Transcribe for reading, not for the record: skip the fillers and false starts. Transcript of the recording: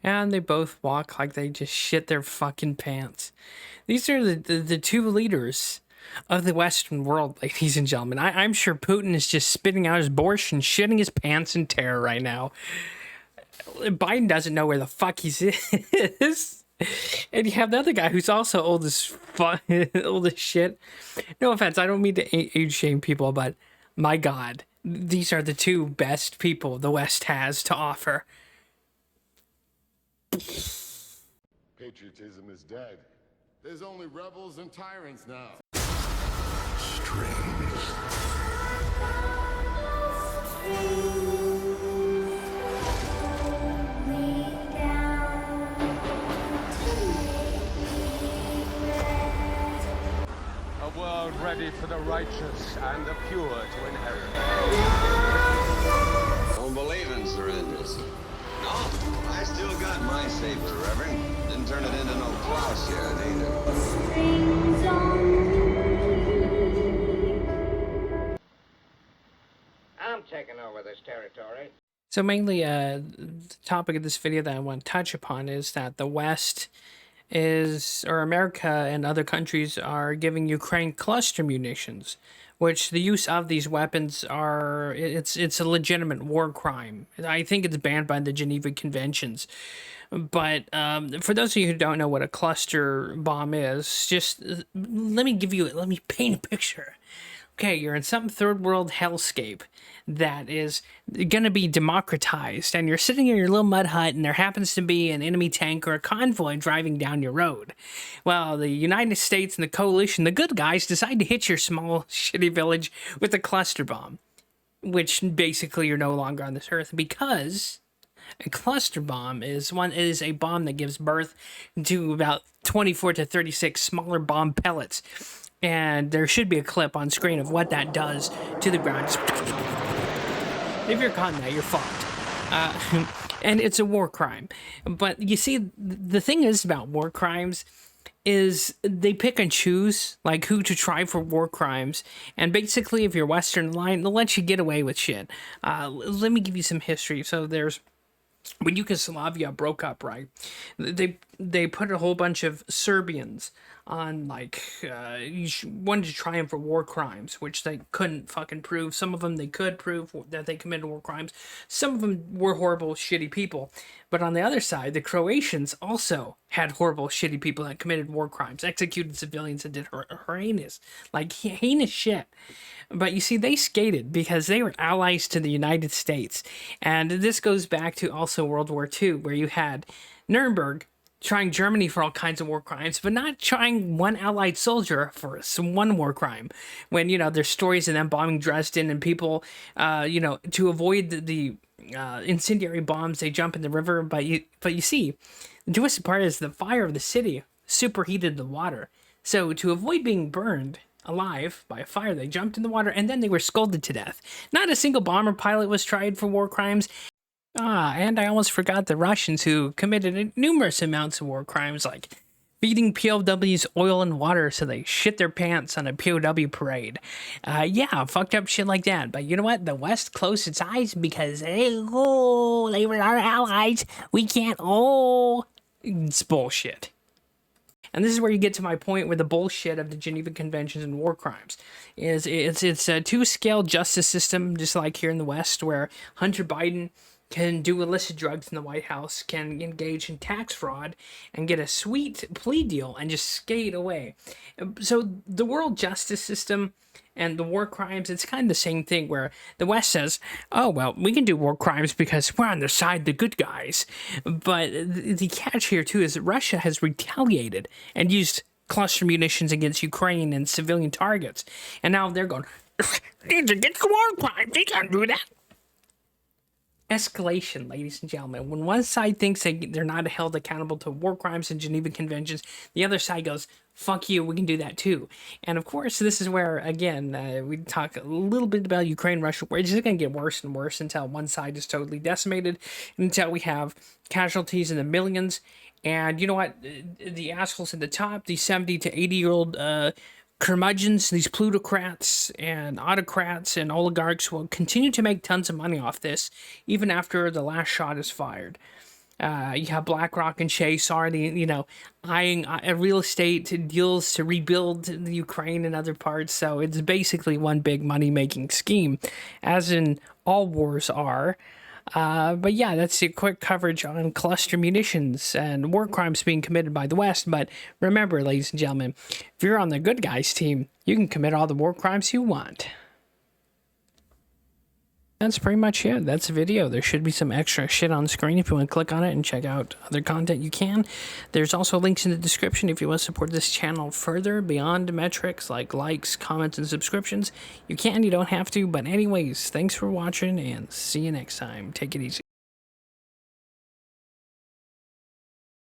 and they both walk like they just shit their fucking pants. These are the two leaders of the Western world, ladies and gentlemen. I'm sure Putin is just spitting out his borscht and shitting his pants in terror right now. Biden doesn't know where the fuck he is. And you have the other guy who's also old as old as shit. No offense, I don't mean to age shame people, but my God, these are the two best people the West has to offer. Patriotism is dead. There's only rebels and tyrants now. Strange. A world ready for the righteous and the pure to inherit. Don't believe in surrenders. No, I still got my saber, Reverend. Didn't turn it into no plowshare either. I'm taking over this territory. So mainly, the topic of this video that I want to touch upon is that the West or America and other countries are giving Ukraine cluster munitions, which the use of these weapons it's a legitimate war crime. I think it's banned by the Geneva Conventions. But for those of you who don't know what a cluster bomb is, just let me paint a picture. Okay, you're in some third world hellscape that is going to be democratized, and you're sitting in your little mud hut, and there happens to be an enemy tank or a convoy driving down your road. Well, the United States and the coalition, the good guys, decide to hit your small, shitty village with a cluster bomb, which basically you're no longer on this earth, because a cluster bomb is a bomb that gives birth to about 24 to 36 smaller bomb pellets. And there should be a clip on screen of what that does to the ground. If you're caught in that, you're fucked. And it's a war crime. But you see, the thing is about war crimes is they pick and choose like who to try for war crimes. And basically, if you're Western aligned, they'll let you get away with shit. Let me give you some history. So when Yugoslavia broke up, right, they put a whole bunch of Serbians on, wanted to try them for war crimes, which they couldn't fucking prove. Some of them they could prove that they committed war crimes. Some of them were horrible, shitty people. But on the other side, the Croatians also had horrible, shitty people that committed war crimes, executed civilians, and did heinous shit. But you see, they skated because they were allies to the United States. And this goes back to also World War II, where you had Nuremberg trying Germany for all kinds of war crimes, but not trying one allied soldier for some one war crime. When, there's stories of them bombing Dresden and people, to avoid the incendiary bombs, they jump in the river. But you see, the twisted part is the fire of the city superheated the water. So to avoid being burned alive by a fire, they jumped in the water and then they were scalded to death. Not a single bomber pilot was tried for war crimes. And I almost forgot the Russians, who committed numerous amounts of war crimes, like feeding POWs oil and water so they shit their pants on a POW parade. Fucked up shit like that. But you know what? The West closed its eyes because, they were our allies. We can't, it's bullshit. And this is where you get to my point with the bullshit of the Geneva Conventions and war crimes. It's a two-scale justice system, just like here in the West, where Hunter Biden can do illicit drugs in the White House, can engage in tax fraud, and get a sweet plea deal and just skate away. So the world justice system and the war crimes, it's kind of the same thing, where the West says, oh, well, we can do war crimes because we're on the side of the good guys. But the catch here, too, is that Russia has retaliated and used cluster munitions against Ukraine and civilian targets. And now they're going, these are against war crimes, they can't do that. Escalation, ladies and gentlemen. When one side thinks they're not held accountable to war crimes and Geneva Conventions, the other side goes, fuck you, we can do that too. And of course, this is where, again, we talk a little bit about Ukraine-Russia, where it's just going to get worse and worse until one side is totally decimated, until we have casualties in the millions. And you know what? The assholes at the top, these 70 to 80-year-old curmudgeons, these plutocrats and autocrats and oligarchs will continue to make tons of money off this, even after the last shot is fired. You have BlackRock and Chase already, eyeing real estate deals to rebuild the Ukraine and other parts. So it's basically one big money-making scheme, as in all wars are. But yeah, that's a quick coverage on cluster munitions and war crimes being committed by the West. But remember, ladies and gentlemen, if you're on the good guys team, you can commit all the war crimes you want. That's pretty much it. That's the video. There should be some extra shit on the screen. If you want to click on it and check out other content, you can. There's also links in the description if you want to support this channel further beyond metrics like likes, comments, and subscriptions. You can, you don't have to. But anyways, thanks for watching and see you next time. Take it easy.